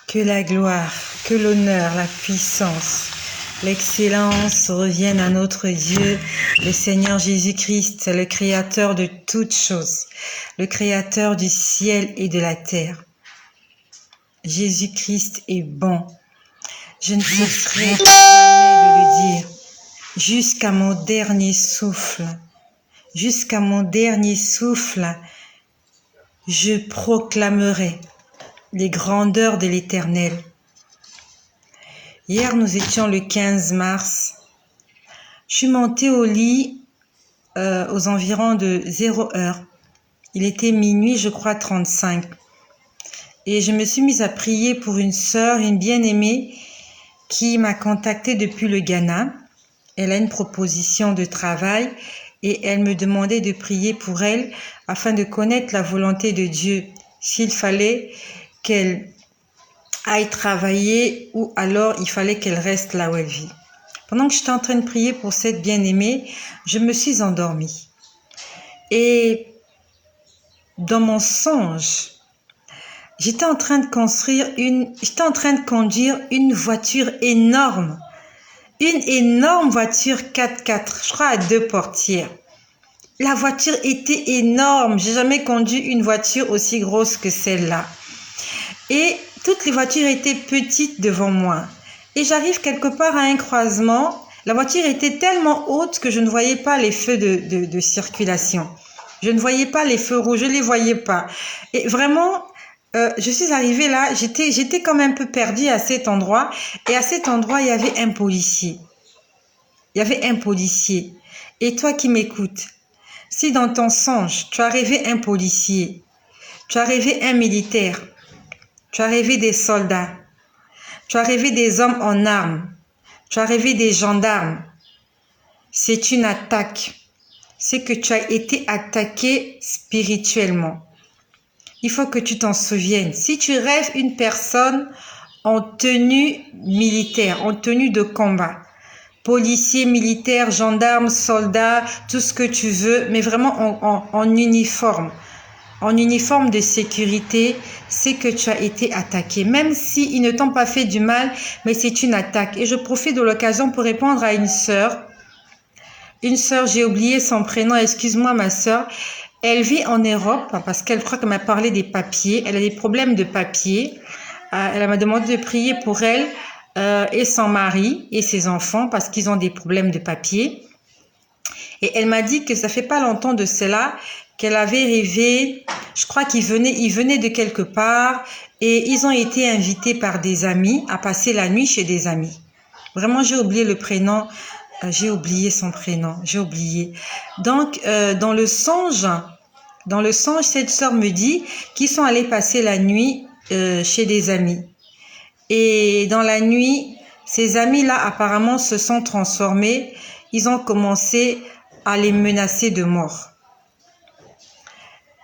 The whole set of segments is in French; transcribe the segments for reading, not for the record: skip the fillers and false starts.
Que la gloire, que l'honneur, la puissance, l'excellence reviennent à notre Dieu, le Seigneur Jésus-Christ, le Créateur de toutes choses, le Créateur du ciel et de la terre. Jésus-Christ est bon. Je ne cesserai jamais de le dire. Jusqu'à mon dernier souffle, je proclamerai les grandeurs de l'Éternel. Hier, nous étions le 15 mars. Je suis montée au lit aux environs de 0 heure. Il était minuit, je crois, 35. Et je me suis mise à prier pour une sœur, une bien-aimée, qui m'a contactée depuis le Ghana. Elle a une proposition de travail et elle me demandait de prier pour elle afin de connaître la volonté de Dieu, s'il fallait qu'elle aille travailler ou alors il fallait qu'elle reste là où elle vit. Pendant que j'étais en train de prier pour cette bien-aimée, je me suis endormie. Et dans mon songe, j'étais en train de conduire une voiture énorme. Une énorme voiture 4x4, je crois à 2 portières. La voiture était énorme. J'ai jamais conduit une voiture aussi grosse que celle-là. Et toutes les voitures étaient petites devant moi. Et j'arrive quelque part à un croisement. La voiture était tellement haute que je ne voyais pas les feux de circulation. Je ne voyais pas les feux rouges, je ne les voyais pas. Et vraiment, je suis arrivée là, j'étais comme un peu perdue à cet endroit. Et à cet endroit, il y avait un policier. Et toi qui m'écoutes, si dans ton songe, tu as rêvé un policier, tu as rêvé un militaire, tu as rêvé des soldats, tu as rêvé des hommes en armes, tu as rêvé des gendarmes, c'est une attaque. C'est que tu as été attaqué spirituellement. Il faut que tu t'en souviennes. Si tu rêves une personne en tenue militaire, en tenue de combat, policier, militaire, gendarme, soldat, tout ce que tu veux, mais vraiment en uniforme de sécurité, c'est que tu as été attaqué. Même s'ils ne t'ont pas fait du mal, mais c'est une attaque. Et je profite de l'occasion pour répondre à une sœur. Une sœur, j'ai oublié son prénom, excuse-moi ma sœur. Elle vit en Europe parce qu'elle croit qu'elle m'a parlé des papiers. Elle a des problèmes de papiers. Elle m'a demandé de prier pour elle et son mari et ses enfants parce qu'ils ont des problèmes de papiers. Et elle m'a dit que ça fait pas longtemps de cela qu'elle avait rêvé, je crois qu'ils venaient de quelque part et ils ont été invités par des amis à passer la nuit chez des amis. Vraiment, j'ai oublié le prénom. J'ai oublié son prénom, j'ai oublié. Donc, dans le songe, cette sœur me dit qu'ils sont allés passer la nuit chez des amis. Et dans la nuit, ces amis-là apparemment se sont transformés. Ils ont commencé à les menacer de mort.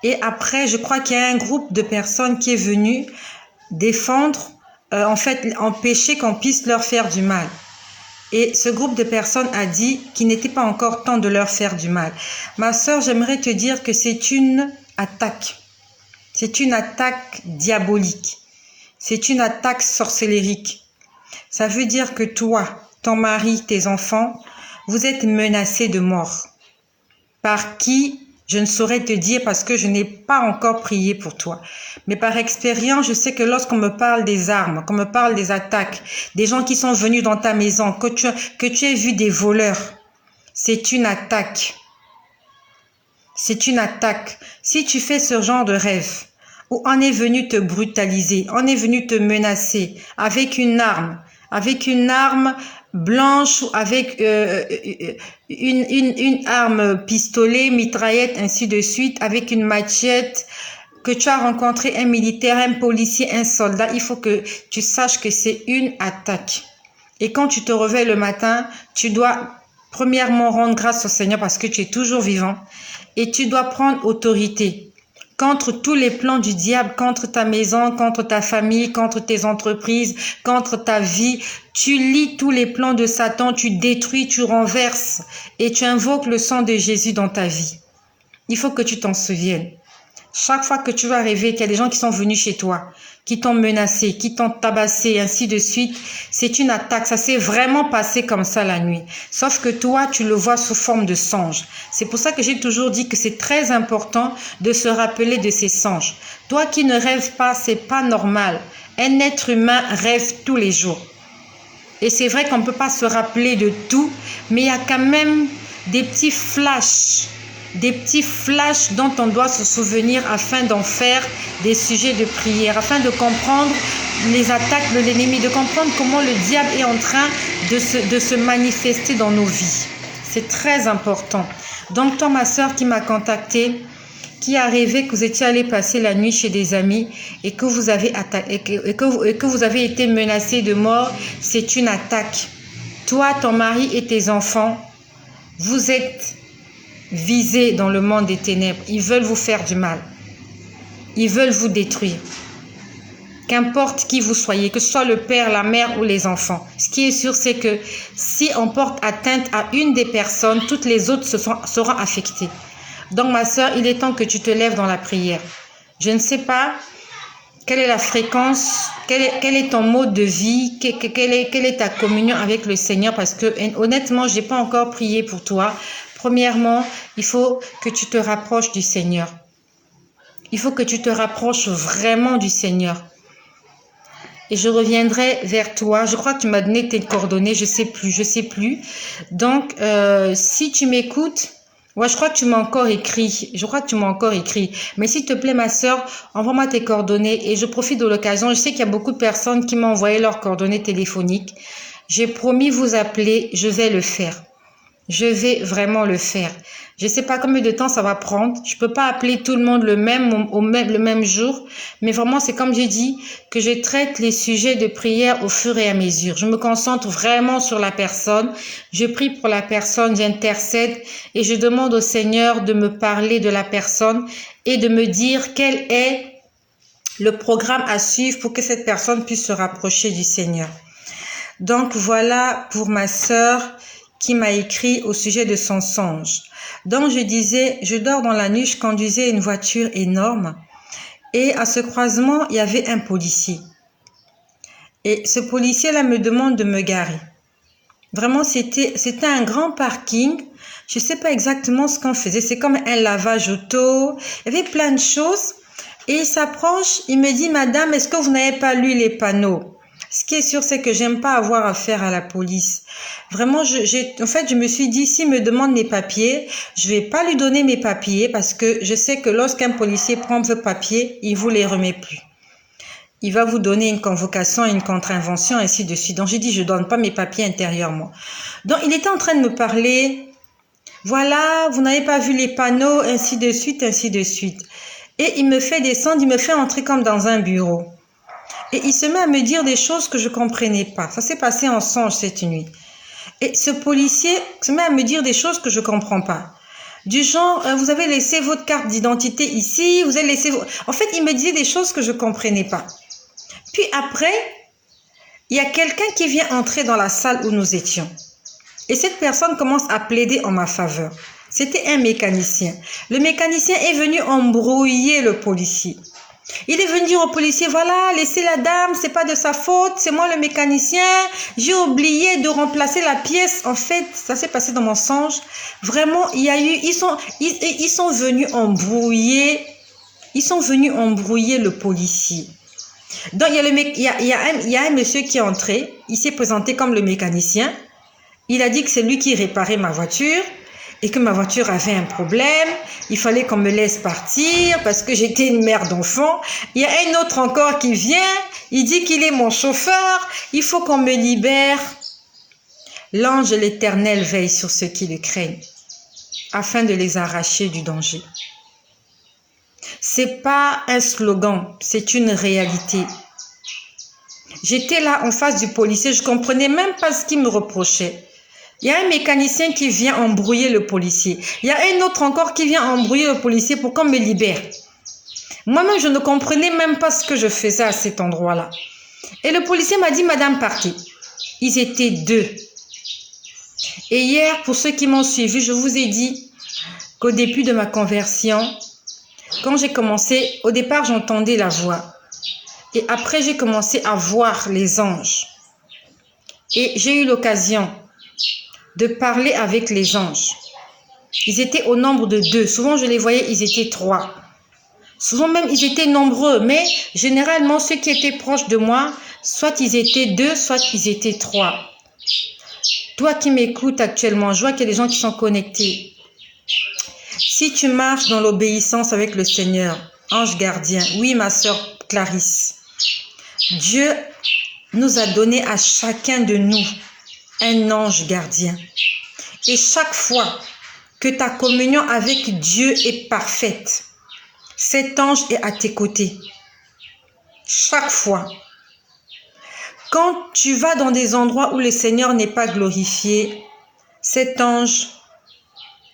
Et après, je crois qu'il y a un groupe de personnes qui est venu défendre, empêcher qu'on puisse leur faire du mal. Et ce groupe de personnes a dit qu'il n'était pas encore temps de leur faire du mal. Ma sœur, j'aimerais te dire que c'est une attaque. C'est une attaque diabolique. C'est une attaque sorcellérique. Ça veut dire que toi, ton mari, tes enfants, vous êtes menacés de mort. Par qui? Je ne saurais te dire parce que je n'ai pas encore prié pour toi. Mais par expérience, je sais que lorsqu'on me parle des armes, qu'on me parle des attaques, des gens qui sont venus dans ta maison, que tu aies vu des voleurs, c'est une attaque. C'est une attaque. Si tu fais ce genre de rêve, où on est venu te brutaliser, on est venu te menacer avec une arme blanche ou avec une arme pistolet, mitraillette, ainsi de suite, avec une machette, que tu as rencontré un militaire, un policier, un soldat, il faut que tu saches que c'est une attaque. Et quand tu te réveilles le matin, tu dois premièrement rendre grâce au Seigneur parce que tu es toujours vivant et tu dois prendre autorité contre tous les plans du diable, contre ta maison, contre ta famille, contre tes entreprises, contre ta vie. Tu lis tous les plans de Satan, tu détruis, tu renverses et tu invoques le sang de Jésus dans ta vie. Il faut que tu t'en souviennes. Chaque fois que tu vas rêver qu'il y a des gens qui sont venus chez toi, qui t'ont menacé, qui t'ont tabassé, et ainsi de suite, c'est une attaque. Ça s'est vraiment passé comme ça la nuit. Sauf que toi, tu le vois sous forme de songe. C'est pour ça que j'ai toujours dit que c'est très important de se rappeler de ces songes. Toi qui ne rêves pas, c'est pas normal. Un être humain rêve tous les jours. Et c'est vrai qu'on ne peut pas se rappeler de tout, mais il y a quand même des petits flashs dont on doit se souvenir afin d'en faire des sujets de prière, afin de comprendre les attaques de l'ennemi, de comprendre comment le diable est en train de se manifester dans nos vies. C'est très important. Donc toi, ma soeur qui m'a contactée, qui a rêvé que vous étiez allé passer la nuit chez des amis et que vous avez que vous avez été menacé de mort, c'est une attaque. Toi, ton mari et tes enfants, vous êtes visés dans le monde des ténèbres. Ils veulent vous faire du mal. Ils veulent vous détruire. Qu'importe qui vous soyez, que ce soit le père, la mère ou les enfants. Ce qui est sûr, c'est que si on porte atteinte à une des personnes, toutes les autres seront affectées. Donc, ma soeur, il est temps que tu te lèves dans la prière. Je ne sais pas quelle est la fréquence, quel est ton mode de vie, quelle est ta communion avec le Seigneur, parce que honnêtement, je n'ai pas encore prié pour toi. Premièrement, il faut que tu te rapproches du Seigneur. Il faut que tu te rapproches vraiment du Seigneur. Et je reviendrai vers toi. Je crois que tu m'as donné tes coordonnées, je sais plus. Donc, si tu m'écoutes, ouais, je crois que tu m'as encore écrit. Mais s'il te plaît, ma soeur, envoie-moi tes coordonnées. Et je profite de l'occasion. Je sais qu'il y a beaucoup de personnes qui m'ont envoyé leurs coordonnées téléphoniques. J'ai promis vous appeler. Je vais le faire. Je vais vraiment le faire. Je ne sais pas combien de temps ça va prendre. Je ne peux pas appeler tout le monde le même jour. Mais vraiment, c'est comme j'ai dit, que je traite les sujets de prière au fur et à mesure. Je me concentre vraiment sur la personne. Je prie pour la personne, j'intercède et je demande au Seigneur de me parler de la personne et de me dire quel est le programme à suivre pour que cette personne puisse se rapprocher du Seigneur. Donc voilà pour ma sœur qui m'a écrit au sujet de son songe. Donc je disais, je dors dans la nuit, je conduisais une voiture énorme et à ce croisement, il y avait un policier. Et ce policier-là me demande de me garer. Vraiment, c'était un grand parking. Je ne sais pas exactement ce qu'on faisait. C'est comme un lavage auto. Il y avait plein de choses. Et il s'approche, il me dit, Madame, est-ce que vous n'avez pas lu les panneaux? Ce qui est sûr, c'est que j'aime pas avoir affaire à la police. Vraiment, en fait, je me suis dit, s'il me demande mes papiers, je vais pas lui donner mes papiers parce que je sais que lorsqu'un policier prend vos papiers, il vous les remet plus. Il va vous donner une convocation, une contre-invention, ainsi de suite. Donc, j'ai dit, je donne pas mes papiers intérieurement. Donc, il était en train de me parler. Voilà, vous n'avez pas vu les panneaux, ainsi de suite, ainsi de suite. Et il me fait descendre, il me fait entrer comme dans un bureau. Et il se met à me dire des choses que je comprenais pas. Ça s'est passé en songe cette nuit. Et ce policier se met à me dire des choses que je comprends pas. Du genre, vous avez laissé votre carte d'identité ici, vous avez laissé... En fait, il me disait des choses que je comprenais pas. Puis après, il y a quelqu'un qui vient entrer dans la salle où nous étions. Et cette personne commence à plaider en ma faveur. C'était un mécanicien. Le mécanicien est venu embrouiller le policier. Il est venu dire au policier, voilà, laissez la dame, c'est pas de sa faute, c'est moi le mécanicien, j'ai oublié de remplacer la pièce. En fait, ça s'est passé dans mon songe. Vraiment, ils sont venus embrouiller le policier. Donc, il y a un monsieur qui est entré, il s'est présenté comme le mécanicien. Il a dit que c'est lui qui réparait ma voiture. Et que ma voiture avait un problème, il fallait qu'on me laisse partir parce que j'étais une mère d'enfant. Il y a un autre encore qui vient, il dit qu'il est mon chauffeur, il faut qu'on me libère. L'ange de l'Éternel veille sur ceux qui le craignent, afin de les arracher du danger. C'est pas un slogan, c'est une réalité. J'étais là en face du policier, je comprenais même pas ce qu'il me reprochait. Il y a un mécanicien qui vient embrouiller le policier. Il y a un autre encore qui vient embrouiller le policier pour qu'on me libère. Moi-même, je ne comprenais même pas ce que je faisais à cet endroit-là. Et le policier m'a dit, Madame, partez. Ils étaient 2. Et hier, pour ceux qui m'ont suivi, je vous ai dit qu'au début de ma conversion, quand j'ai commencé, au départ, j'entendais la voix. Et après, j'ai commencé à voir les anges. Et j'ai eu l'occasion de parler avec les anges. Ils étaient au nombre de 2. Souvent, je les voyais, ils étaient 3. Souvent même, ils étaient nombreux. Mais généralement, ceux qui étaient proches de moi, soit ils étaient 2, soit ils étaient 3. Toi qui m'écoutes actuellement, je vois qu'il y a des gens qui sont connectés. Si tu marches dans l'obéissance avec le Seigneur, ange gardien, oui ma sœur Clarisse, Dieu nous a donné à chacun de nous un ange gardien. Et chaque fois que ta communion avec Dieu est parfaite, cet ange est à tes côtés. Chaque fois. Quand tu vas dans des endroits où le Seigneur n'est pas glorifié, cet ange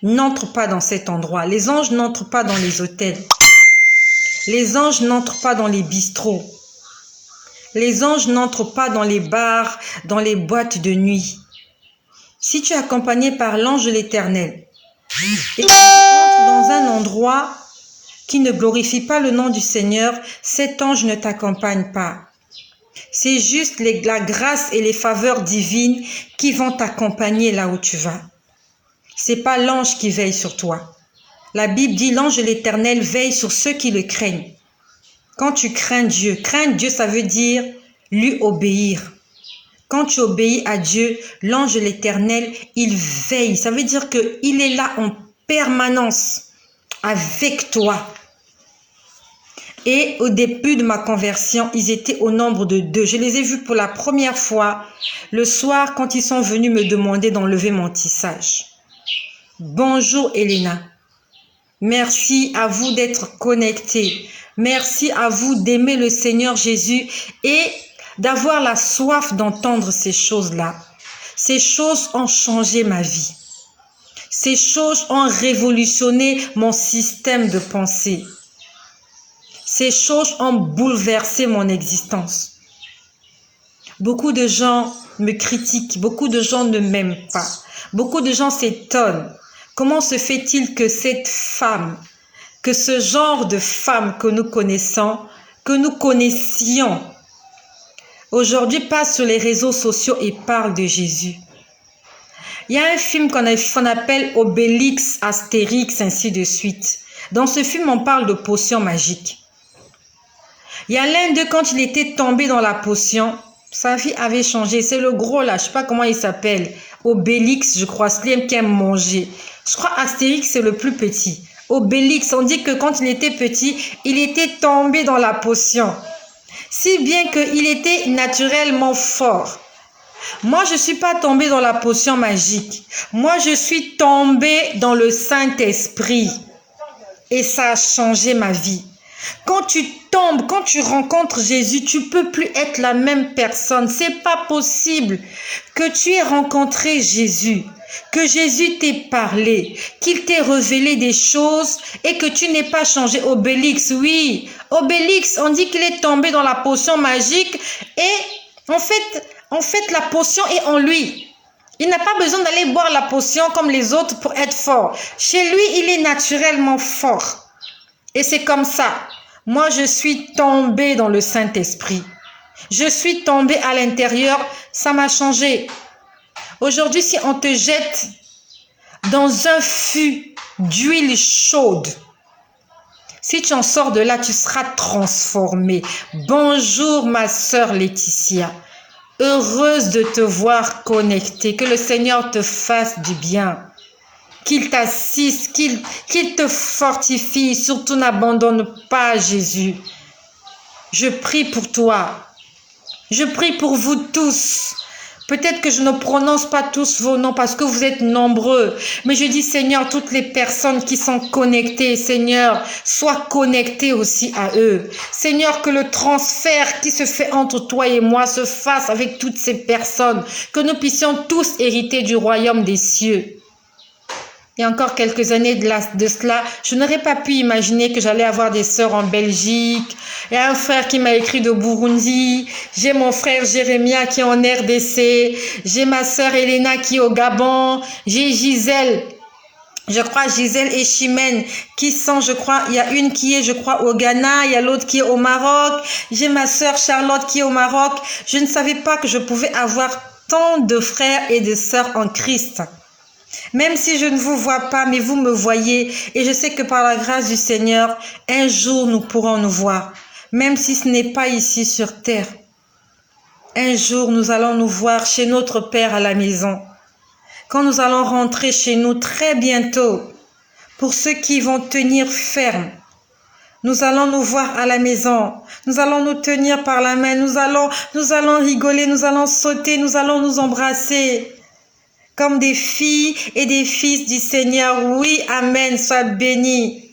n'entre pas dans cet endroit. Les anges n'entrent pas dans les hôtels. Les anges n'entrent pas dans les bistrots. Les anges n'entrent pas dans les bars, dans les boîtes de nuit. Si tu es accompagné par l'ange de l'Éternel et que tu entres dans un endroit qui ne glorifie pas le nom du Seigneur, cet ange ne t'accompagne pas. C'est juste la grâce et les faveurs divines qui vont t'accompagner là où tu vas. C'est pas l'ange qui veille sur toi. La Bible dit l'ange de l'Éternel veille sur ceux qui le craignent. Quand tu crains Dieu, ça veut dire lui obéir. Quand tu obéis à Dieu, l'ange de l'Éternel, il veille. Ça veut dire qu'il est là en permanence avec toi. Et au début de ma conversion, ils étaient au nombre de 2. Je les ai vus pour la première fois le soir quand ils sont venus me demander d'enlever mon tissage. Bonjour Elena. Merci à vous d'être connectés. Merci à vous d'aimer le Seigneur Jésus et d'avoir la soif d'entendre ces choses-là. Ces choses ont changé ma vie. Ces choses ont révolutionné mon système de pensée. Ces choses ont bouleversé mon existence. Beaucoup de gens me critiquent, beaucoup de gens ne m'aiment pas. Beaucoup de gens s'étonnent. Comment se fait-il que cette femme, que ce genre de femme que nous connaissons, que nous connaissions, aujourd'hui passe sur les réseaux sociaux et parle de Jésus? Il y a un film qu'on appelle Obélix, Astérix, ainsi de suite. Dans ce film, on parle de potions magiques. Il y a l'un d'eux, quand il était tombé dans la potion, sa vie avait changé. C'est le gros là, je ne sais pas comment il s'appelle. Obélix, je crois, celui qui aime manger. Je crois Astérix, c'est le plus petit. Obélix, on dit que quand il était petit, il était tombé dans la potion. Si bien qu'il était naturellement fort. Moi, je ne suis pas tombée dans la potion magique. Moi, je suis tombée dans le Saint-Esprit. Et ça a changé ma vie. Quand tu tombes, quand tu rencontres Jésus, tu ne peux plus être la même personne. Ce n'est pas possible que tu aies rencontré Jésus, que Jésus t'ait parlé, qu'il t'ait révélé des choses et que tu n'aies pas changé. Obélix, oui. Obélix, on dit qu'il est tombé dans la potion magique et en fait, la potion est en lui. Il n'a pas besoin d'aller boire la potion comme les autres pour être fort. Chez lui, il est naturellement fort. Et c'est comme ça. Moi, je suis tombée dans le Saint-Esprit. Je suis tombée à l'intérieur. Ça m'a changé. Aujourd'hui, si on te jette dans un fût d'huile chaude, si tu en sors de là, tu seras transformée. Bonjour, ma sœur Laetitia. Heureuse de te voir connectée. Que le Seigneur te fasse du bien. Qu'il t'assiste, qu'il te fortifie. Surtout n'abandonne pas Jésus. Je prie pour toi. Je prie pour vous tous. Peut-être que je ne prononce pas tous vos noms parce que vous êtes nombreux. Mais je dis, Seigneur, toutes les personnes qui sont connectées, Seigneur, sois connectées aussi à eux. Seigneur, que le transfert qui se fait entre toi et moi se fasse avec toutes ces personnes. Que nous puissions tous hériter du royaume des cieux. Il y a encore quelques années de cela, je n'aurais pas pu imaginer que j'allais avoir des sœurs en Belgique. Il y a un frère qui m'a écrit de Burundi. J'ai mon frère Jérémia qui est en RDC. J'ai ma sœur Elena qui est au Gabon. J'ai Gisèle Je crois Gisèle et Chimène qui sont, je crois, il y a une qui est, je crois, au Ghana, il y a l'autre qui est au Maroc. J'ai ma sœur Charlotte qui est au Maroc. Je ne savais pas que je pouvais avoir tant de frères et de sœurs en Christ. Même si je ne vous vois pas, mais vous me voyez. Et je sais que par la grâce du Seigneur, un jour nous pourrons nous voir. Même si ce n'est pas ici sur terre. Un jour nous allons nous voir chez notre Père à la maison. Quand nous allons rentrer chez nous très bientôt, pour ceux qui vont tenir ferme, nous allons nous voir à la maison, nous allons nous tenir par la main, nous allons rigoler, nous allons sauter, nous allons nous embrasser comme des filles et des fils du Seigneur. Oui, amen, sois béni.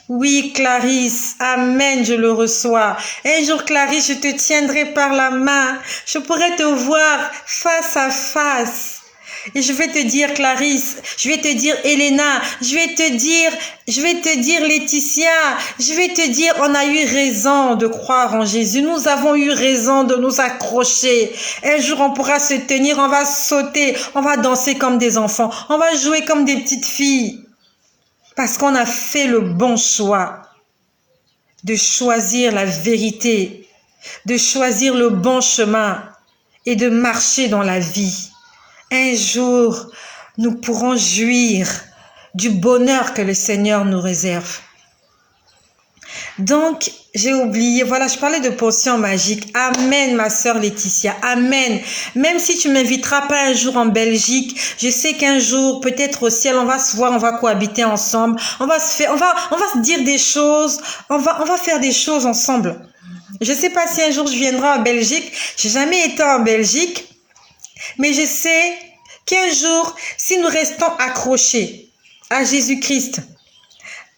Oui, Clarisse, amen, je le reçois. Un jour, Clarisse, je te tiendrai par la main, je pourrai te voir face à face. Et je vais te dire, Clarisse, je vais te dire, Elena, je vais te dire, Laetitia, je vais te dire, on a eu raison de croire en Jésus. Nous avons eu raison de nous accrocher. Un jour, on pourra se tenir, on va sauter, on va danser comme des enfants, on va jouer comme des petites filles. Parce qu'on a fait le bon choix de choisir la vérité, de choisir le bon chemin et de marcher dans la vie. Un jour, nous pourrons jouir du bonheur que le Seigneur nous réserve. Donc, j'ai oublié, voilà, je parlais de potions magiques. Amen, ma sœur Laetitia, amen. Même si tu m'inviteras pas un jour en Belgique, je sais qu'un jour, peut-être au ciel, on va se voir, on va cohabiter ensemble, on va se dire des choses, on va faire des choses ensemble. Je sais pas si un jour je viendrai en Belgique, j'ai jamais été en Belgique, mais je sais qu'un jour, si nous restons accrochés à Jésus-Christ,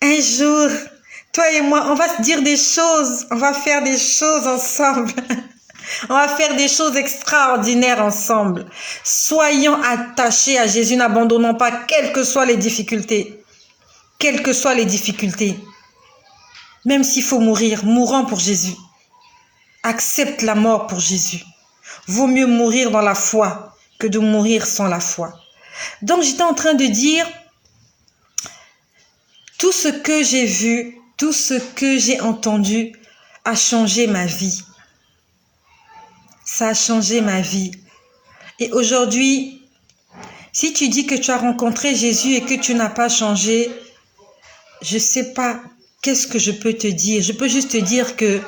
un jour, toi et moi, on va se dire des choses, on va faire des choses ensemble. On va faire des choses extraordinaires ensemble. Soyons attachés à Jésus, n'abandonnons pas, quelles que soient les difficultés. Quelles que soient les difficultés. Même s'il faut mourir, mourons pour Jésus. Accepte la mort pour Jésus. Vaut mieux mourir dans la foi que de mourir sans la foi. Donc j'étais en train de dire, tout ce que j'ai vu, tout ce que j'ai entendu a changé ma vie. Ça a changé ma vie. Et aujourd'hui, si tu dis que tu as rencontré Jésus et que tu n'as pas changé, je ne sais pas qu'est-ce que je peux te dire. Je peux juste te dire que,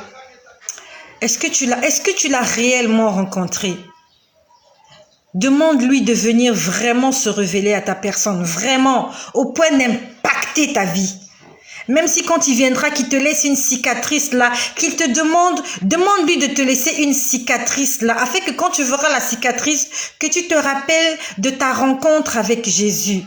est-ce que tu l'as réellement rencontré? Demande-lui de venir vraiment se révéler à ta personne, vraiment, au point d'impacter ta vie. Même si quand il viendra, qu'il te laisse une cicatrice là, qu'il te demande-lui de te laisser une cicatrice là, afin que quand tu verras la cicatrice, que tu te rappelles de ta rencontre avec Jésus.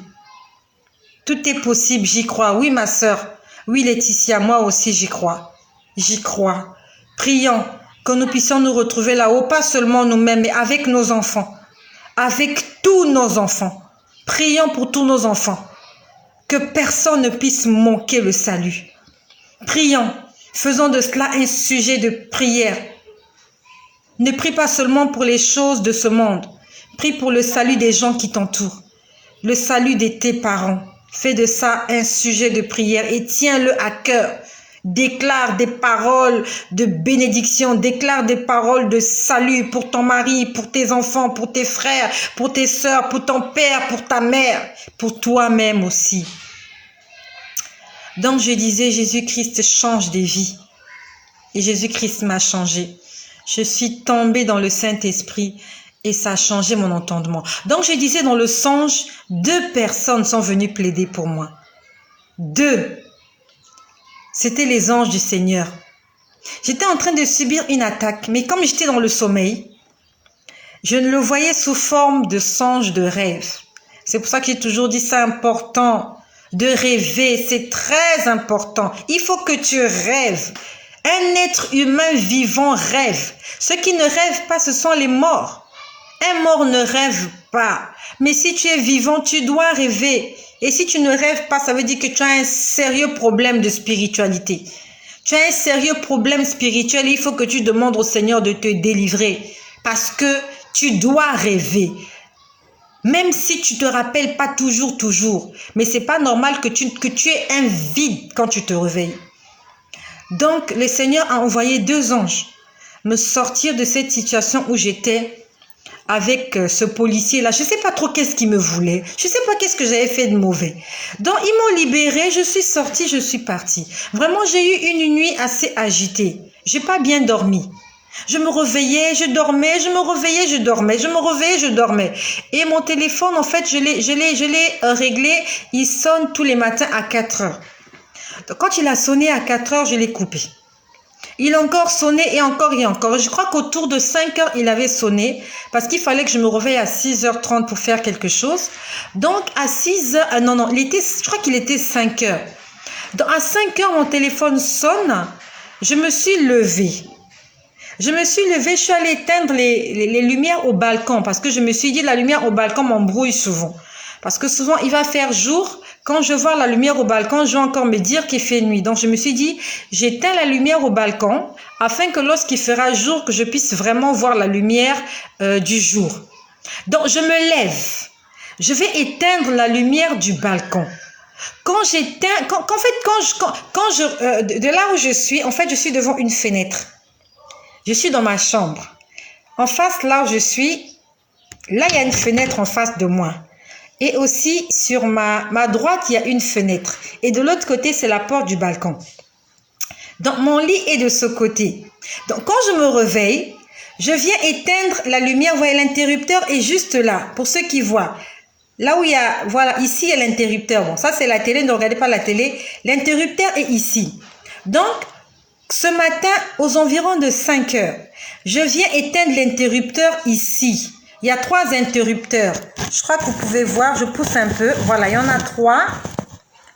Tout est possible, j'y crois. Oui, ma sœur. Oui, Laetitia, moi aussi j'y crois. J'y crois. Prions que nous puissions nous retrouver là-haut, pas seulement nous-mêmes, mais avec nos enfants. Avec tous nos enfants. Prions pour tous nos enfants. Que personne ne puisse manquer le salut. Prions. Faisons de cela un sujet de prière. Ne prie pas seulement pour les choses de ce monde. Prie pour le salut des gens qui t'entourent. Le salut de tes parents. Fais de ça un sujet de prière et tiens-le à cœur. Déclare des paroles de bénédiction, déclare des paroles de salut pour ton mari, pour tes enfants, pour tes frères, pour tes sœurs, pour ton père, pour ta mère, pour toi-même aussi. Donc je disais, Jésus-Christ change des vies. Et Jésus-Christ m'a changé. Je suis tombée dans le Saint-Esprit et ça a changé mon entendement. Donc je disais, dans le songe, 2 personnes sont venues plaider pour moi. 2. C'était les anges du Seigneur. J'étais en train de subir une attaque, mais comme j'étais dans le sommeil, je ne le voyais sous forme de songe, de rêve. C'est pour ça que j'ai toujours dit, c'est important de rêver, c'est très important. Il faut que tu rêves. Un être humain vivant rêve. Ceux qui ne rêvent pas, ce sont les morts. Un mort ne rêve pas. Mais si tu es vivant, tu dois rêver. Et si tu ne rêves pas, ça veut dire que tu as un sérieux problème de spiritualité. Tu as un sérieux problème spirituel et il faut que tu demandes au Seigneur de te délivrer. Parce que tu dois rêver. Même si tu te rappelles pas toujours. Mais c'est pas normal que tu aies un vide quand tu te réveilles. Donc, le Seigneur a envoyé 2 anges me sortir de cette situation où j'étais avec ce policier-là. Je ne sais pas trop qu'est-ce qu'il me voulait. Je ne sais pas qu'est-ce que j'avais fait de mauvais. Donc, ils m'ont libérée. Je suis sortie, je suis partie. Vraiment, j'ai eu une nuit assez agitée. Je n'ai pas bien dormi. Je me réveillais, je dormais, je me réveillais, je dormais, je me réveillais, je dormais. Et mon téléphone, en fait, je l'ai réglé. Il sonne tous les matins à 4 heures. Donc, quand il a sonné à 4 heures, je l'ai coupé. Il a encore sonné et encore et encore. Je crois qu'autour de 5 heures, il avait sonné parce qu'il fallait que je me réveille à 6h30 pour faire quelque chose. Donc, à 6 heures, je crois qu'il était 5 heures. Donc, à 5 heures, mon téléphone sonne. Je me suis levée. Je suis allée éteindre les lumières au balcon parce que je me suis dit la lumière au balcon m'embrouille souvent. Parce que souvent, il va faire jour. Quand je vois la lumière au balcon, je vais encore me dire qu'il fait nuit. Donc, je me suis dit, j'éteins la lumière au balcon afin que lorsqu'il fera jour, que je puisse vraiment voir la lumière du jour. Donc, je me lève. Je vais éteindre la lumière du balcon. Quand j'éteins, de là où je suis, en fait, je suis devant une fenêtre. Je suis dans ma chambre. En face, là où je suis, là, il y a une fenêtre en face de moi. Et aussi, sur ma droite, il y a une fenêtre. Et de l'autre côté, c'est la porte du balcon. Donc, mon lit est de ce côté. Donc, quand je me réveille, je viens éteindre la lumière. Vous voyez, l'interrupteur est juste là, pour ceux qui voient. Là où il y a, voilà, ici, il y a l'interrupteur. Bon, ça, c'est la télé, ne regardez pas la télé. L'interrupteur est ici. Donc, ce matin, aux environs de 5 heures, je viens éteindre l'interrupteur ici. Il y a 3 interrupteurs. Je crois que vous pouvez voir, je pousse un peu. Voilà, il y en a 3.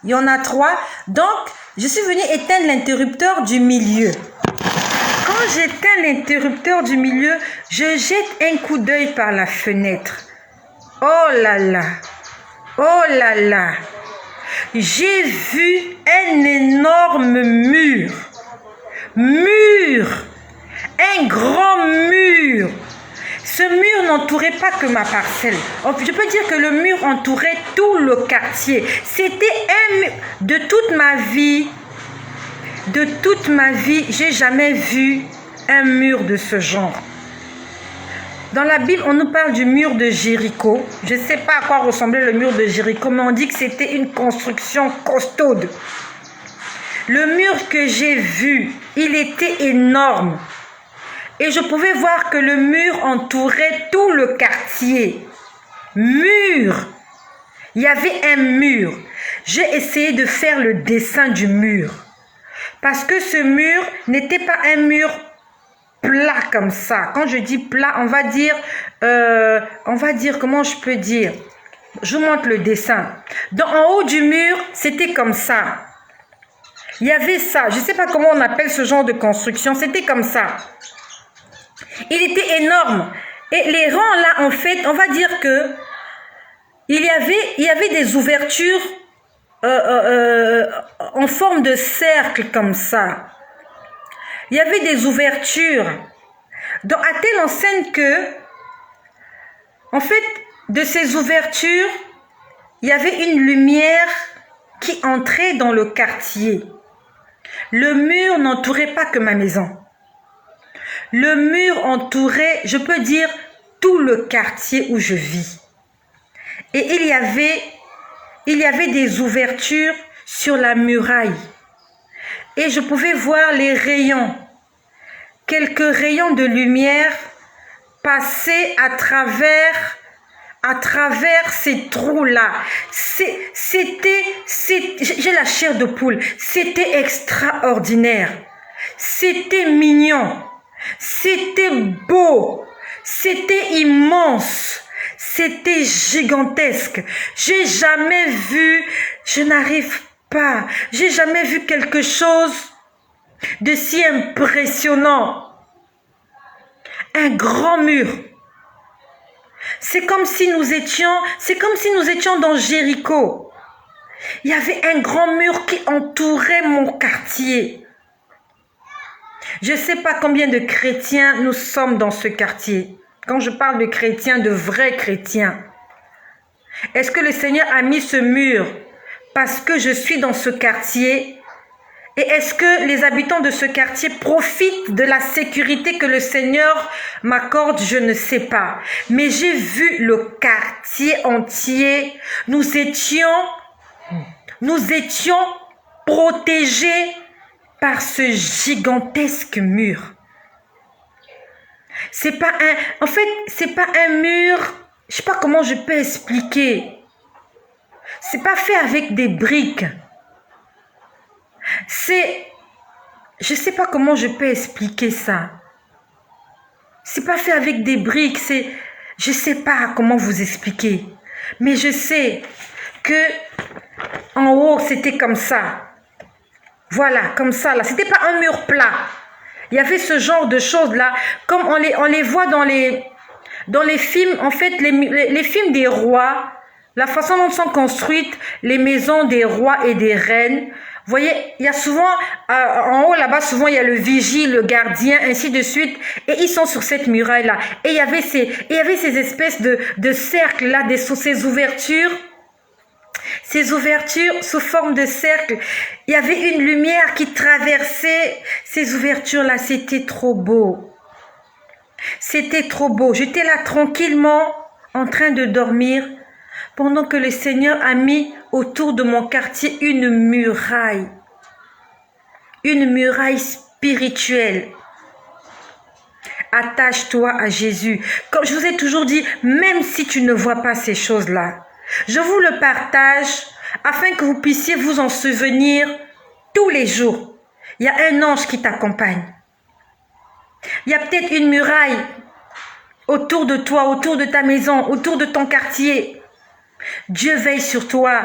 Il y en a 3. Donc, je suis venue éteindre l'interrupteur du milieu. Quand j'éteins l'interrupteur du milieu, je jette un coup d'œil par la fenêtre. Oh là là! Oh là là! J'ai vu un énorme mur. Un grand mur. Ce mur n'entourait pas que ma parcelle. Je peux dire que le mur entourait tout le quartier. C'était un mur. De toute ma vie, j'ai jamais vu un mur de ce genre. Dans la Bible, on nous parle du mur de Jéricho. Je ne sais pas à quoi ressemblait le mur de Jéricho, mais on dit que c'était une construction costaude. Le mur que j'ai vu, il était énorme. Et je pouvais voir que le mur entourait tout le quartier. Mur. Il y avait un mur. J'ai essayé de faire le dessin du mur. Parce que ce mur n'était pas un mur plat comme ça. Quand je dis plat, on va dire, comment je peux dire? Je vous montre le dessin. Donc, en haut du mur, c'était comme ça. Il y avait ça. Je ne sais pas comment on appelle ce genre de construction. C'était comme ça. Il était énorme. Et les rangs là, en fait, on va dire que il y avait des ouvertures en forme de cercle comme ça. Il y avait des ouvertures. Donc, à telle enseigne que, en fait, de ces ouvertures, il y avait une lumière qui entrait dans le quartier. Le mur n'entourait pas que ma maison. Le mur entourait, je peux dire, tout le quartier où je vis. Et il y avait des ouvertures sur la muraille. Et je pouvais voir les rayons, quelques rayons de lumière passer à travers ces trous-là. J'ai la chair de poule. C'était extraordinaire. C'était mignon. C'était beau. C'était immense. C'était gigantesque. J'ai jamais vu quelque chose de si impressionnant. Un grand mur. C'est comme si nous étions dans Jéricho. Il y avait un grand mur qui entourait mon quartier. Je ne sais pas combien de chrétiens nous sommes dans ce quartier. Quand je parle de chrétiens, de vrais chrétiens. Est-ce que le Seigneur a mis ce mur parce que je suis dans ce quartier? Et est-ce que les habitants de ce quartier profitent de la sécurité que le Seigneur m'accorde? Je ne sais pas. Mais j'ai vu le quartier entier. Nous étions protégés par ce gigantesque mur. C'est pas un mur, je sais pas comment je peux expliquer. C'est pas fait avec des briques. Je sais pas comment je peux expliquer ça. C'est pas fait avec des briques, je sais pas comment vous expliquer. Mais je sais que en haut, c'était comme ça. Voilà, comme ça là. C'était pas un mur plat. Il y avait ce genre de choses là, comme on les voit dans les films, en fait, les films des rois, la façon dont sont construites les maisons des rois et des reines. Vous voyez, il y a souvent, en haut là-bas, souvent il y a le vigile, le gardien, ainsi de suite, et ils sont sur cette muraille-là. Et il y avait ces espèces de cercles là, ces ouvertures sous forme de cercle. Il y avait une lumière qui traversait ces ouvertures-là. C'était trop beau. C'était trop beau. J'étais là tranquillement en train de dormir pendant que le Seigneur a mis autour de mon quartier une muraille spirituelle. Attache-toi à Jésus. Comme je vous ai toujours dit, même si tu ne vois pas ces choses-là, je vous le partage afin que vous puissiez vous en souvenir tous les jours. Il y a un ange qui t'accompagne. Il y a peut-être une muraille autour de toi, autour de ta maison, autour de ton quartier. Dieu veille sur toi.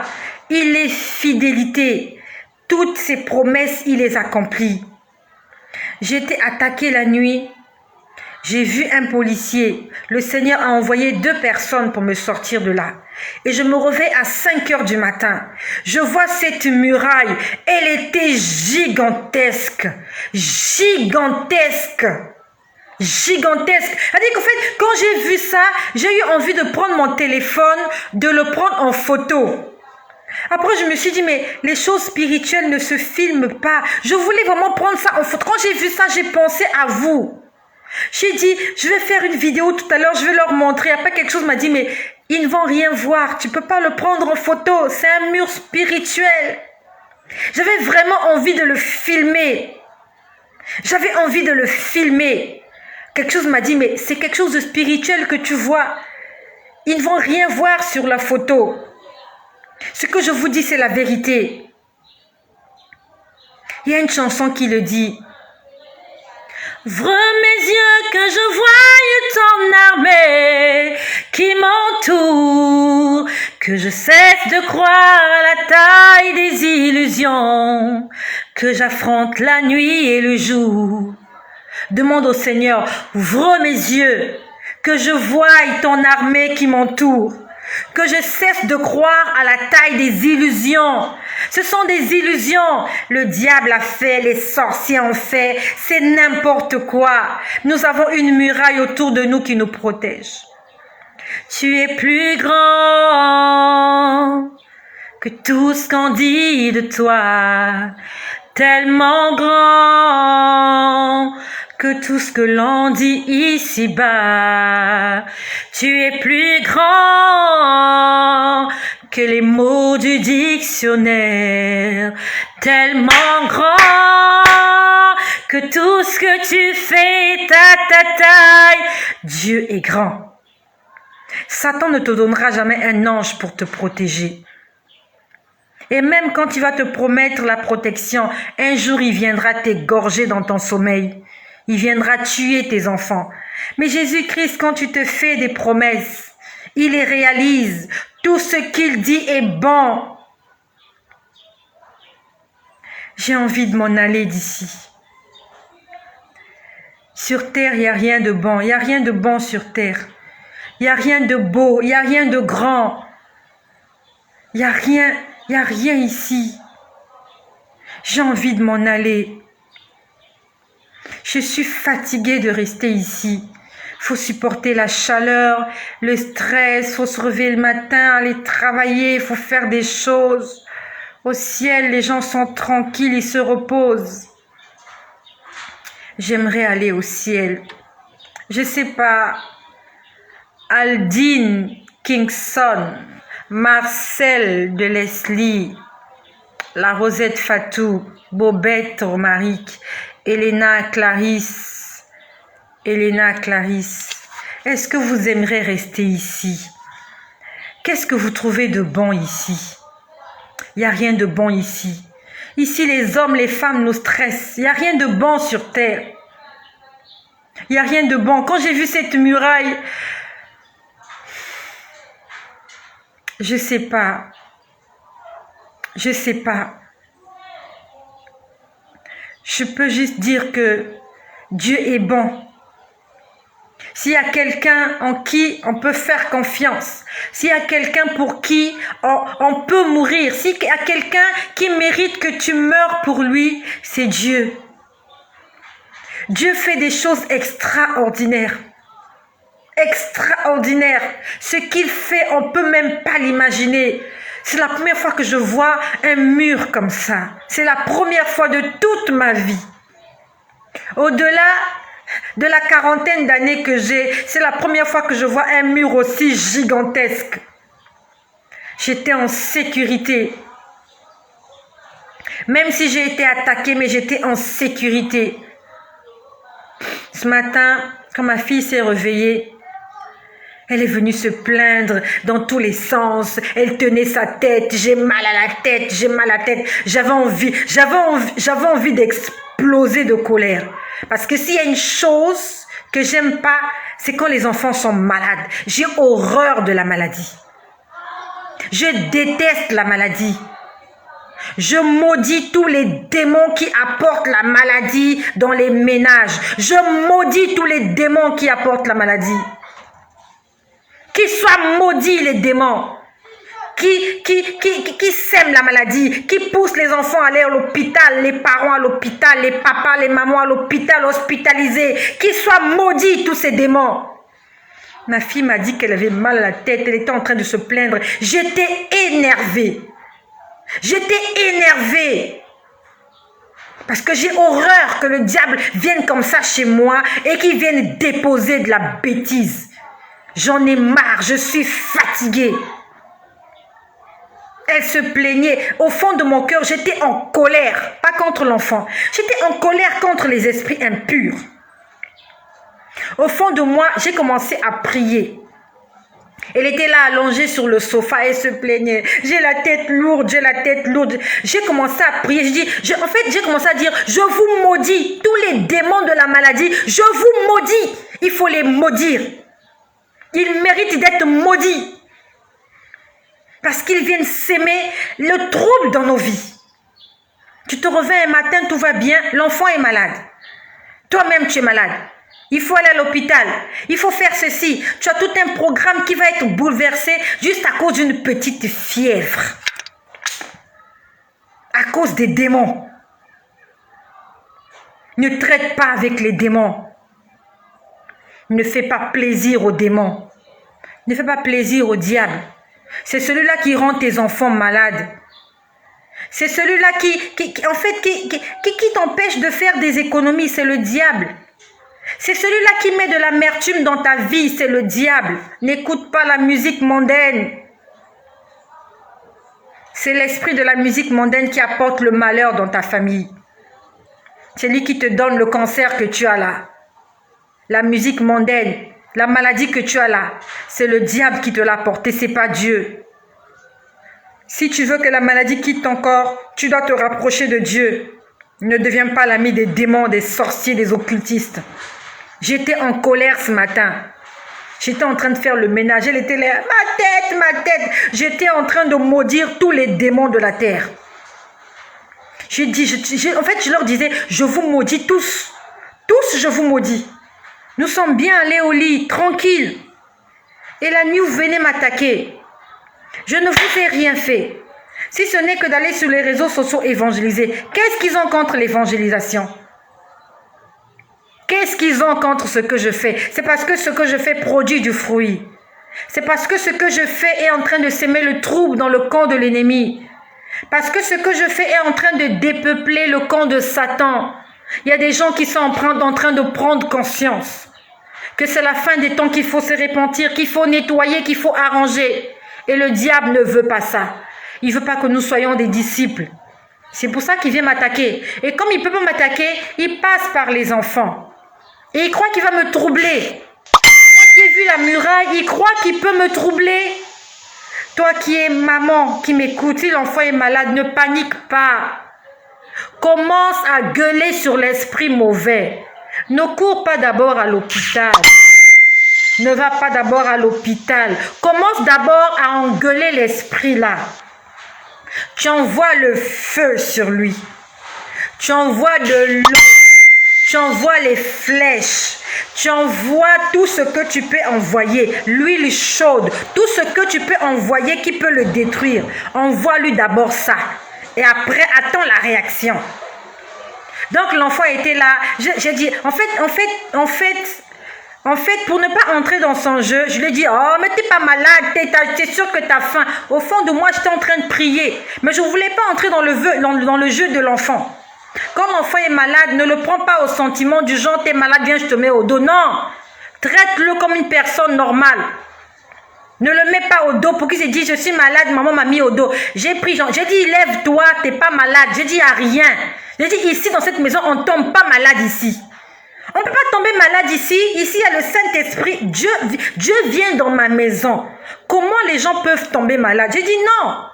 Il est fidélité. Toutes ses promesses, il les accomplit. J'ai été attaquée la nuit. J'ai vu un policier. Le Seigneur a envoyé 2 personnes pour me sortir de là. Et je me réveille à 5 heures du matin. Je vois cette muraille. Elle était gigantesque. Gigantesque. Gigantesque. C'est-à-dire qu'en fait, quand j'ai vu ça, j'ai eu envie de prendre mon téléphone, de le prendre en photo. Après, je me suis dit, mais les choses spirituelles ne se filment pas. Je voulais vraiment prendre ça en photo. Quand j'ai vu ça, j'ai pensé à vous. J'ai dit, je vais faire une vidéo tout à l'heure, je vais leur montrer. Après, quelque chose m'a dit, mais ils ne vont rien voir. Tu ne peux pas le prendre en photo. C'est un mur spirituel. J'avais vraiment envie de le filmer. J'avais envie de le filmer. Quelque chose m'a dit, mais c'est quelque chose de spirituel que tu vois. Ils ne vont rien voir sur la photo. Ce que je vous dis, c'est la vérité. Il y a une chanson qui le dit. Ouvre mes yeux que je voie ton armée qui m'entoure, que je cesse de croire à la taille des illusions, que j'affronte la nuit et le jour. Demande au Seigneur, ouvre mes yeux, que je voie ton armée qui m'entoure, que je cesse de croire à la taille des illusions. Ce sont des illusions. Le diable a fait, les sorciers ont fait, c'est n'importe quoi. Nous avons une muraille autour de nous qui nous protège. Tu es plus grand que tout ce qu'on dit de toi, tellement grand que tout ce que l'on dit ici-bas. Tu es plus grand que les mots du dictionnaire, tellement grand que tout ce que tu fais est à ta taille. Dieu est grand. Satan ne te donnera jamais un ange pour te protéger. Et même quand il va te promettre la protection, un jour il viendra t'égorger dans ton sommeil. Il viendra tuer tes enfants. Mais Jésus-Christ, quand tu te fais des promesses, il les réalise. Tout ce qu'il dit est bon. J'ai envie de m'en aller d'ici. Sur terre, il n'y a rien de bon. Il n'y a rien de bon sur terre. Il n'y a rien de beau. Il n'y a rien de grand. Il n'y a rien ici. J'ai envie de m'en aller. Je suis fatiguée de rester ici. faut supporter la chaleur, le stress, faut se réveiller le matin, aller travailler, faut faire des choses. Au ciel, les gens sont tranquilles, ils se reposent. J'aimerais aller au ciel. Je sais pas, Aldine Kingston, Marcel de Leslie, la Rosette Fatou, Bobette Romaric, Elena Clarisse. Est-ce que vous aimeriez rester ici? Qu'est-ce que vous trouvez de bon ici? Il n'y a rien de bon ici. Ici, les hommes, les femmes nous stressent. Il n'y a rien de bon sur terre. Il n'y a rien de bon. Quand j'ai vu cette muraille, je sais pas. Je peux juste dire que Dieu est bon. S'il y a quelqu'un en qui on peut faire confiance, s'il y a quelqu'un pour qui on peut mourir, s'il y a quelqu'un qui mérite que tu meurs pour lui, c'est Dieu. Dieu fait des choses extraordinaires. Extraordinaires. Ce qu'il fait, on ne peut même pas l'imaginer. C'est la première fois que je vois un mur comme ça. C'est la première fois de toute ma vie. Au-delà de la quarantaine d'années que j'ai, c'est la première fois que je vois un mur aussi gigantesque. J'étais en sécurité. Même si j'ai été attaquée, mais j'étais en sécurité. Ce matin, quand ma fille s'est réveillée, elle est venue se plaindre dans tous les sens. Elle tenait sa tête. J'ai mal à la tête, j'ai mal à la tête. J'avais envie d'exploser de colère. Parce que s'il y a une chose que j'aime pas, c'est quand les enfants sont malades. J'ai horreur de la maladie. Je déteste la maladie. Je maudis tous les démons qui apportent la maladie dans les ménages. Je maudis tous les démons qui apportent la maladie. Qu'ils soient maudits les démons. Qui sèment la maladie, qui poussent les enfants à aller à l'hôpital, les parents à l'hôpital, les papas, les mamans à l'hôpital, hospitalisés, qu'ils soient maudits tous ces démons. Ma fille m'a dit qu'elle avait mal à la tête, elle était en train de se plaindre. J'étais énervée. Parce que j'ai horreur que le diable vienne comme ça chez moi et qu'il vienne déposer de la bêtise. J'en ai marre, je suis fatiguée. Elle se plaignait. Au fond de mon cœur, j'étais en colère. Pas contre l'enfant. J'étais en colère contre les esprits impurs. Au fond de moi, j'ai commencé à prier. Elle était là allongée sur le sofa et se plaignait. J'ai la tête lourde. J'ai commencé à prier. J'ai commencé à dire, je vous maudis. Tous les démons de la maladie, je vous maudis. Il faut les maudire. Ils méritent d'être maudits. Parce qu'ils viennent s'aimer le trouble dans nos vies. Tu te réveilles un matin, tout va bien, l'enfant est malade. Toi-même, tu es malade. Il faut aller à l'hôpital. Il faut faire ceci. Tu as tout un programme qui va être bouleversé juste à cause d'une petite fièvre. À cause des démons. Ne traite pas avec les démons. Ne fais pas plaisir aux démons. Ne fais pas plaisir au diable. C'est celui-là qui rend tes enfants malades. C'est celui-là qui t'empêche de faire des économies. C'est le diable. C'est celui-là qui met de l'amertume dans ta vie. C'est le diable. N'écoute pas la musique mondaine. C'est l'esprit de la musique mondaine qui apporte le malheur dans ta famille. C'est lui qui te donne le cancer que tu as là. La musique mondaine. La maladie que tu as là, c'est le diable qui te l'a apporté, c'est pas Dieu. Si tu veux que la maladie quitte ton corps, tu dois te rapprocher de Dieu. Ne deviens pas l'ami des démons, des sorciers, des occultistes. J'étais en colère ce matin. J'étais en train de faire le ménage. Elle était là, ma tête. J'étais en train de maudire tous les démons de la terre. Je leur disais, je vous maudis tous. Tous, je vous maudis. Nous sommes bien allés au lit, tranquilles. Et la nuit, vous venez m'attaquer. Je ne vous ai rien fait. Si ce n'est que d'aller sur les réseaux sociaux évangéliser. Qu'est-ce qu'ils ont contre l'évangélisation? Qu'est-ce qu'ils ont contre ce que je fais? C'est parce que ce que je fais produit du fruit. C'est parce que ce que je fais est en train de s'aimer le trouble dans le camp de l'ennemi. Parce que ce que je fais est en train de dépeupler le camp de Satan. Il y a des gens qui sont en train de prendre conscience que c'est la fin des temps, qu'il faut se repentir, qu'il faut nettoyer, qu'il faut arranger. Et le diable ne veut pas ça. Il ne veut pas que nous soyons des disciples. C'est pour ça qu'il vient m'attaquer. Et comme il ne peut pas m'attaquer, il passe par les enfants. Et il croit qu'il va me troubler. Moi qui ai vu la muraille, il croit qu'il peut me troubler. Toi qui es maman, qui m'écoute, si l'enfant est malade, ne panique pas. Commence à gueuler sur l'esprit mauvais. Ne cours pas d'abord à l'hôpital. Ne va pas d'abord à l'hôpital. Commence d'abord à engueuler l'esprit là. Tu envoies le feu sur lui. Tu envoies de l'eau. Tu envoies les flèches. Tu envoies tout ce que tu peux envoyer. L'huile chaude. Tout ce que tu peux envoyer qui peut le détruire. Envoie-lui d'abord ça. Et après, attends la réaction. Donc, l'enfant était là. J'ai dit, en fait, pour ne pas entrer dans son jeu, je lui ai dit, oh, mais t'es pas malade, t'es sûr que t'as faim. Au fond de moi, j'étais en train de prier. Mais je ne voulais pas entrer dans le jeu de l'enfant. Quand l'enfant est malade, ne le prends pas au sentiment du genre, t'es malade, viens, je te mets au dos. Non, traite-le comme une personne normale. Ne le mets pas au dos pour qu'il se dise, je suis malade, maman m'a mis au dos. J'ai dit, lève-toi, t'es pas malade. J'ai dit, à rien. J'ai dit, ici, dans cette maison, on ne tombe pas malade ici. On ne peut pas tomber malade ici. Ici, il y a le Saint-Esprit. Dieu vient dans ma maison. Comment les gens peuvent tomber malades? J'ai dit non.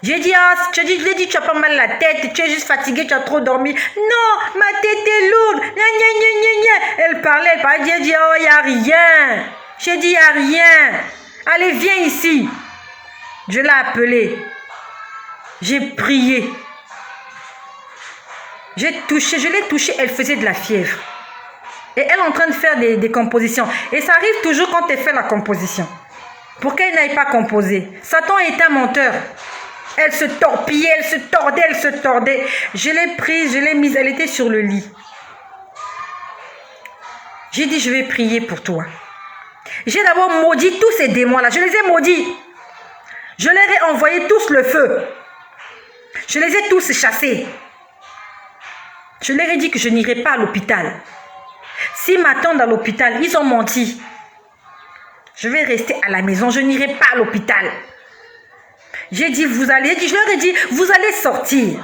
J'ai dit, je lui ai dit, tu as pas mal à la tête, tu es juste fatigué, tu as trop dormi. Non, ma tête est lourde. Elle parlait, j'ai dit, oh, il n'y a rien. J'ai dit, il n'y a rien. Allez, viens ici. Je l'ai appelée. J'ai prié. Je l'ai touchée, elle faisait de la fièvre. Et elle est en train de faire des compositions. Et ça arrive toujours quand elle fait la composition. Pour qu'elle n'aille pas composer. Satan est un menteur. Elle se torpillait, elle se tordait. Je l'ai prise, je l'ai mise, elle était sur le lit. J'ai dit, je vais prier pour toi. J'ai d'abord maudit tous ces démons-là. Je les ai maudits. Je leur ai envoyé tous le feu. Je les ai tous chassés. Je leur ai dit que je n'irai pas à l'hôpital. S'ils m'attendent à l'hôpital, ils ont menti. Je vais rester à la maison, je n'irai pas à l'hôpital. Je leur ai dit, vous allez sortir.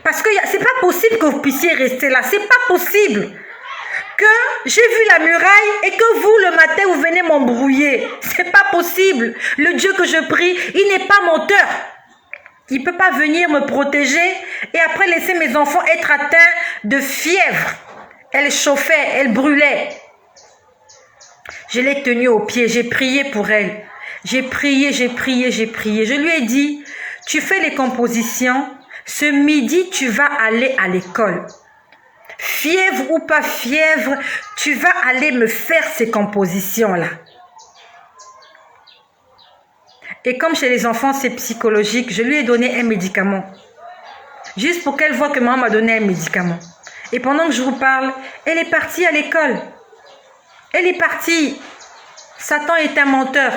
Parce que c'est pas possible que vous puissiez rester là. C'est pas possible que j'ai vu la muraille et que vous, le matin, vous venez m'embrouiller. C'est pas possible. Le Dieu que je prie, il n'est pas menteur. Il ne peut pas venir me protéger et après laisser mes enfants être atteints de fièvre. Elle chauffait, elle brûlait. Je l'ai tenue au pied, j'ai prié pour elle. J'ai prié. Je lui ai dit, tu fais les compositions, ce midi, tu vas aller à l'école. Fièvre ou pas fièvre, tu vas aller me faire ces compositions-là. Et comme chez les enfants, c'est psychologique, je lui ai donné un médicament. Juste pour qu'elle voie que maman m'a donné un médicament. Et pendant que je vous parle, elle est partie à l'école. Elle est partie. Satan est un menteur.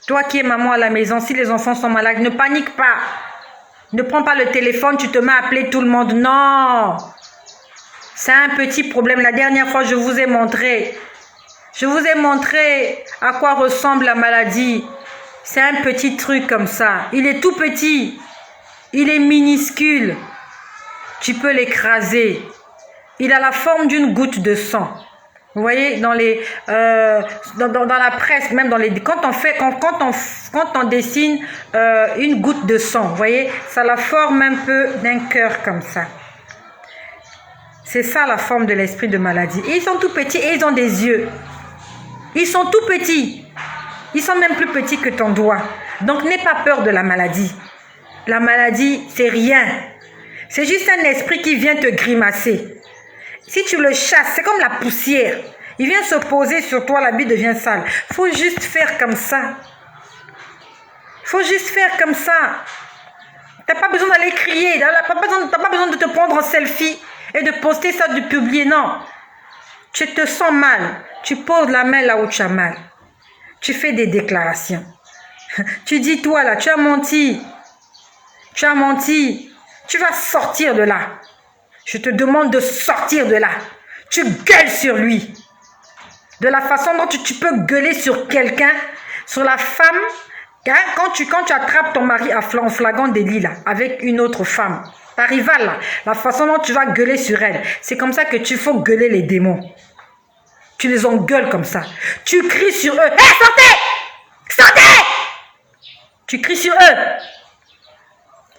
Toi qui es maman à la maison, si les enfants sont malades, ne panique pas. Ne prends pas le téléphone, tu te mets à appeler tout le monde. Non. C'est un petit problème. La dernière fois, je vous ai montré. Je vous ai montré à quoi ressemble la maladie. C'est un petit truc comme ça. Il est tout petit. Il est minuscule. Tu peux l'écraser. Il a la forme d'une goutte de sang. Vous voyez, dans la presse, même quand on dessine une goutte de sang, vous voyez, ça a la forme un peu d'un cœur comme ça. C'est ça la forme de l'esprit de maladie. Et ils sont tout petits et ils ont des yeux. Ils sont tout petits. Ils sont même plus petits que ton doigt. Donc n'aie pas peur de la maladie. La maladie, c'est rien. C'est juste un esprit qui vient te grimacer. Si tu le chasses, c'est comme la poussière. Il vient se poser sur toi, l'habit devient sale. Il faut juste faire comme ça. Il faut juste faire comme ça. Tu n'as pas besoin d'aller crier. Tu n'as pas besoin de te prendre en selfie et de poster ça, de publier. Non. Tu te sens mal. Tu poses la main là où tu as mal. Tu fais des déclarations. Tu dis, toi là, tu as menti. Tu as menti. Tu vas sortir de là. Je te demande de sortir de là. Tu gueules sur lui. De la façon dont tu peux gueuler sur quelqu'un, sur la femme, quand tu attrapes ton mari en flagrant délit là, avec une autre femme, ta rivale là, la façon dont tu vas gueuler sur elle, c'est comme ça que tu faut gueuler les démons. Tu les engueules comme ça. Tu cries sur eux. Hé, sortez! Sortez! Tu cries sur eux.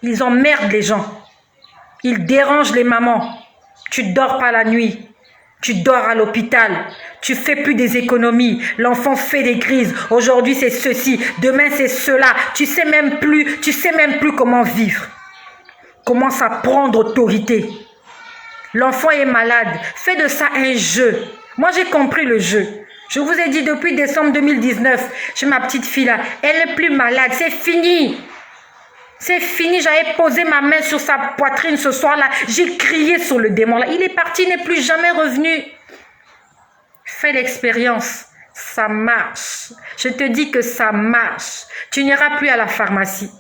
Ils emmerdent les gens. Ils dérangent les mamans. Tu dors pas la nuit. Tu dors à l'hôpital. Tu fais plus des économies. L'enfant fait des crises. Aujourd'hui, c'est ceci. Demain, c'est cela. Tu sais même plus comment vivre. Commence à prendre autorité. L'enfant est malade. Fais de ça un jeu. Moi, j'ai compris le jeu. Je vous ai dit depuis décembre 2019, j'ai ma petite fille là. Elle n'est plus malade. C'est fini. C'est fini, j'avais posé ma main sur sa poitrine ce soir-là. J'ai crié sur le démon là. Il est parti, il n'est plus jamais revenu. Fais l'expérience. Ça marche. Je te dis que ça marche. Tu n'iras plus à la pharmacie.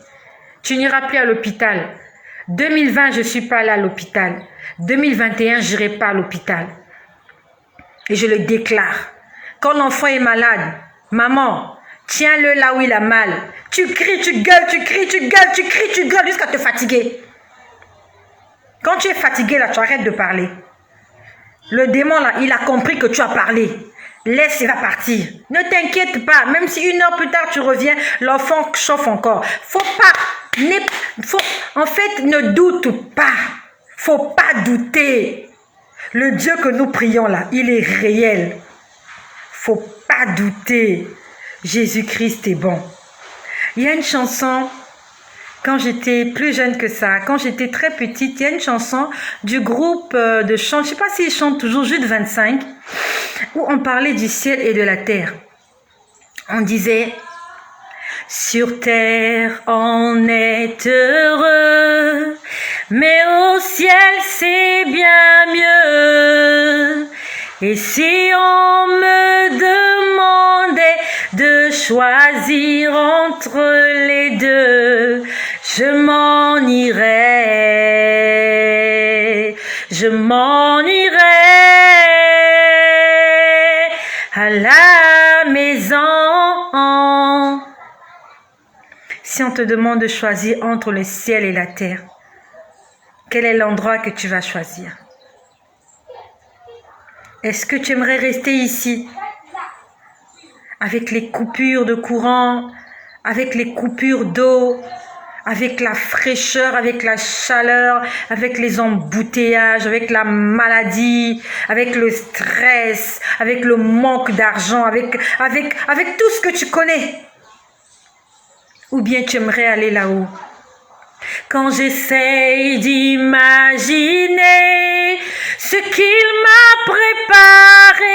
Tu n'iras plus à l'hôpital. 2020, je ne suis pas allée à l'hôpital. 2021, je n'irai pas à l'hôpital. Et je le déclare. Quand l'enfant est malade, maman, tiens-le là où il a mal. Tu cries, tu gueules, tu cries, tu gueules, tu cries, tu gueules jusqu'à te fatiguer. Quand tu es fatigué, là, tu arrêtes de parler. Le démon, là, il a compris que tu as parlé. Laisse, il va partir. Ne t'inquiète pas. Même si 1 heure plus tard, tu reviens, l'enfant chauffe encore. En fait, ne doute pas. Faut pas douter. Le Dieu que nous prions, là, il est réel. Faut pas douter. Jésus-Christ est bon. Il y a une chanson, quand j'étais plus jeune que ça, quand j'étais très petite, il y a une chanson du groupe de chant, je ne sais pas s'ils chantent toujours, Jude 25, où on parlait du ciel et de la terre. On disait, sur terre on est heureux, mais au ciel c'est bien mieux. Et si on me demandait de choisir entre les deux, je m'en irais. Je m'en irais à la maison. Si on te demande de choisir entre le ciel et la terre, quel est l'endroit que tu vas choisir? Est-ce que tu aimerais rester ici, avec les coupures de courant, avec les coupures d'eau, avec la fraîcheur, avec la chaleur, avec les embouteillages, avec la maladie, avec le stress, avec le manque d'argent, avec tout ce que tu connais? Ou bien tu aimerais aller là-haut? Quand j'essaye d'imaginer ce qu'il m'a préparé,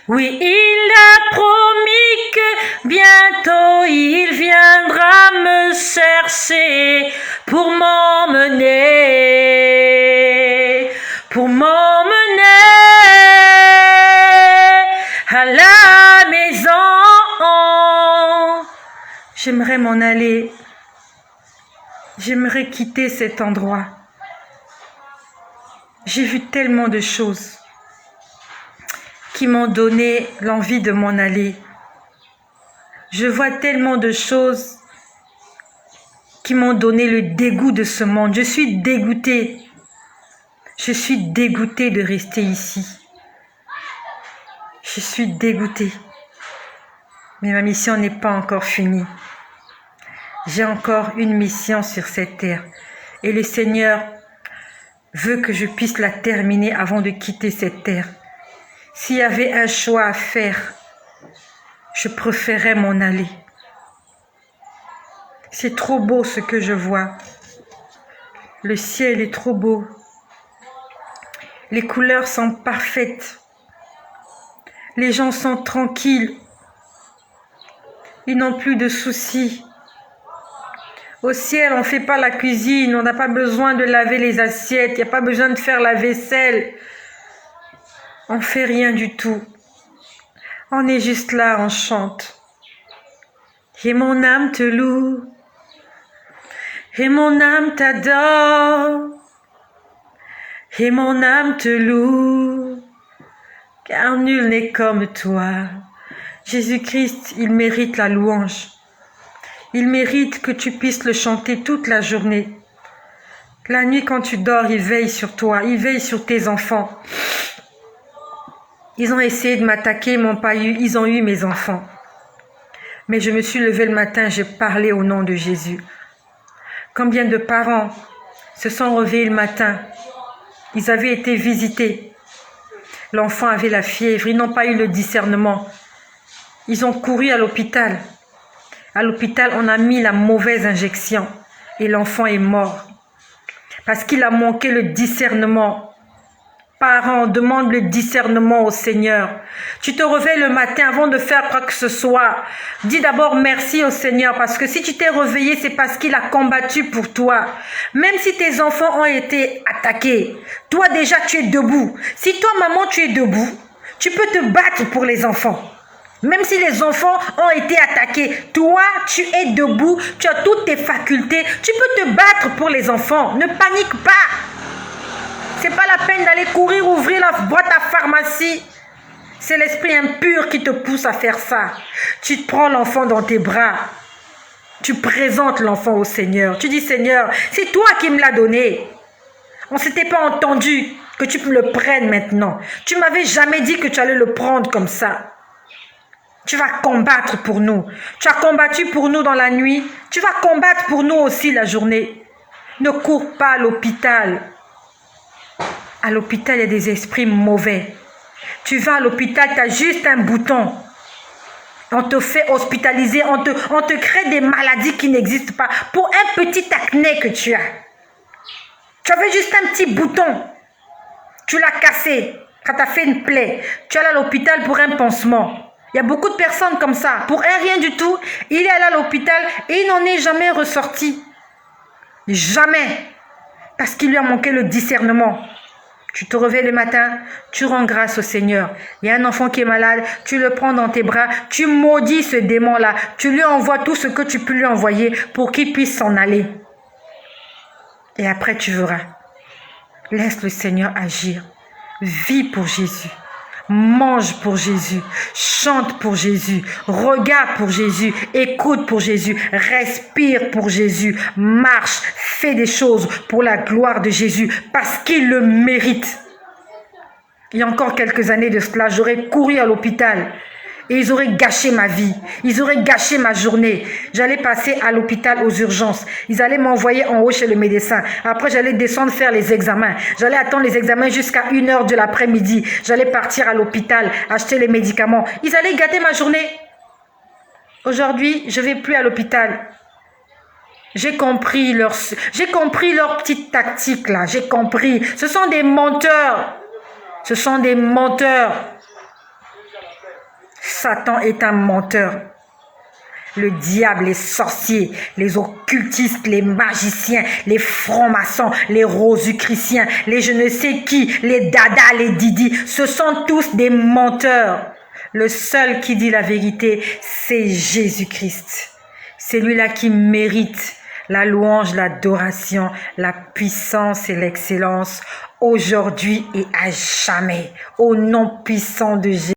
oui, il a promis que bientôt il viendra me chercher pour m'emmener à la maison. J'aimerais m'en aller. J'aimerais quitter cet endroit. J'ai vu tellement de choses qui m'ont donné l'envie de m'en aller. Je vois tellement de choses qui m'ont donné le dégoût de ce monde. Je suis dégoûtée. Je suis dégoûtée de rester ici. Je suis dégoûtée. Mais ma mission n'est pas encore finie. J'ai encore une mission sur cette terre. Et le Seigneur veut que je puisse la terminer avant de quitter cette terre. S'il y avait un choix à faire, je préférerais m'en aller. C'est trop beau ce que je vois. Le ciel est trop beau. Les couleurs sont parfaites. Les gens sont tranquilles. Ils n'ont plus de soucis. Au ciel, on ne fait pas la cuisine, on n'a pas besoin de laver les assiettes, il n'y a pas besoin de faire la vaisselle. On fait rien du tout. On est juste là, on chante. Et mon âme te loue. Et mon âme t'adore. Et mon âme te loue. Car nul n'est comme toi. Jésus-Christ, il mérite la louange. Il mérite que tu puisses le chanter toute la journée. La nuit, quand tu dors, il veille sur toi, il veille sur tes enfants. Ils ont essayé de m'attaquer, ils m'ont pas eu, ils ont eu mes enfants. Mais je me suis levée le matin, j'ai parlé au nom de Jésus. Combien de parents se sont réveillés le matin? Ils avaient été visités. L'enfant avait la fièvre, ils n'ont pas eu le discernement. Ils ont couru à l'hôpital. À l'hôpital, on a mis la mauvaise injection et l'enfant est mort. Parce qu'il a manqué le discernement. Parents, demande le discernement au Seigneur. Tu te réveilles le matin avant de faire quoi que ce soit. Dis d'abord merci au Seigneur parce que si tu t'es réveillé, c'est parce qu'il a combattu pour toi. Même si tes enfants ont été attaqués, toi déjà tu es debout. Si toi maman tu es debout, tu peux te battre pour les enfants. Même si les enfants ont été attaqués, toi tu es debout, tu as toutes tes facultés, tu peux te battre pour les enfants. Ne panique pas. C'est pas la peine d'aller courir ouvrir la boîte à pharmacie. C'est l'esprit impur qui te pousse à faire ça. Tu te prends l'enfant dans tes bras. Tu présentes l'enfant au Seigneur. Tu dis, Seigneur, c'est toi qui me l'as donné. On ne s'était pas entendu que tu me le prennes maintenant. Tu m'avais jamais dit que tu allais le prendre comme ça. Tu vas combattre pour nous. Tu as combattu pour nous dans la nuit. Tu vas combattre pour nous aussi la journée. Ne cours pas à l'hôpital. À l'hôpital, il y a des esprits mauvais. Tu vas à l'hôpital, tu as juste un bouton. On te fait hospitaliser, on te crée des maladies qui n'existent pas pour un petit acné que tu as. Tu avais juste un petit bouton. Tu l'as cassé quand tu as fait une plaie. Tu es allé à l'hôpital pour un pansement. Il y a beaucoup de personnes comme ça. Pour un rien du tout, il est allé à l'hôpital et il n'en est jamais ressorti. Jamais. Parce qu'il lui a manqué le discernement. Tu te réveilles le matin, tu rends grâce au Seigneur. Il y a un enfant qui est malade, tu le prends dans tes bras, tu maudis ce démon-là. Tu lui envoies tout ce que tu peux lui envoyer pour qu'il puisse s'en aller. Et après tu verras. Laisse le Seigneur agir. Vis pour Jésus. Mange pour Jésus, chante pour Jésus, regarde pour Jésus, écoute pour Jésus, respire pour Jésus, marche, fais des choses pour la gloire de Jésus parce qu'il le mérite. Il y a encore quelques années de cela, j'aurais couru à l'hôpital et ils auraient gâché ma vie, ils auraient gâché ma journée. J'allais passer à l'hôpital aux urgences, ils allaient m'envoyer en haut chez le médecin. Après, j'allais descendre faire les examens. J'allais attendre les examens jusqu'à 1h de l'après-midi. J'allais partir à l'hôpital, acheter les médicaments. Ils allaient gâter ma journée. Aujourd'hui, je ne vais plus à l'hôpital. J'ai compris leur petite tactique là, j'ai compris. Ce sont des menteurs. Ce sont des menteurs. Satan est un menteur. Le diable, les sorciers, les occultistes, les magiciens, les francs-maçons, les rosicruciens, les je ne sais qui, les dada, les didi, ce sont tous des menteurs. Le seul qui dit la vérité, c'est Jésus-Christ. C'est lui-là qui mérite la louange, l'adoration, la puissance et l'excellence aujourd'hui et à jamais. Au nom puissant de Jésus.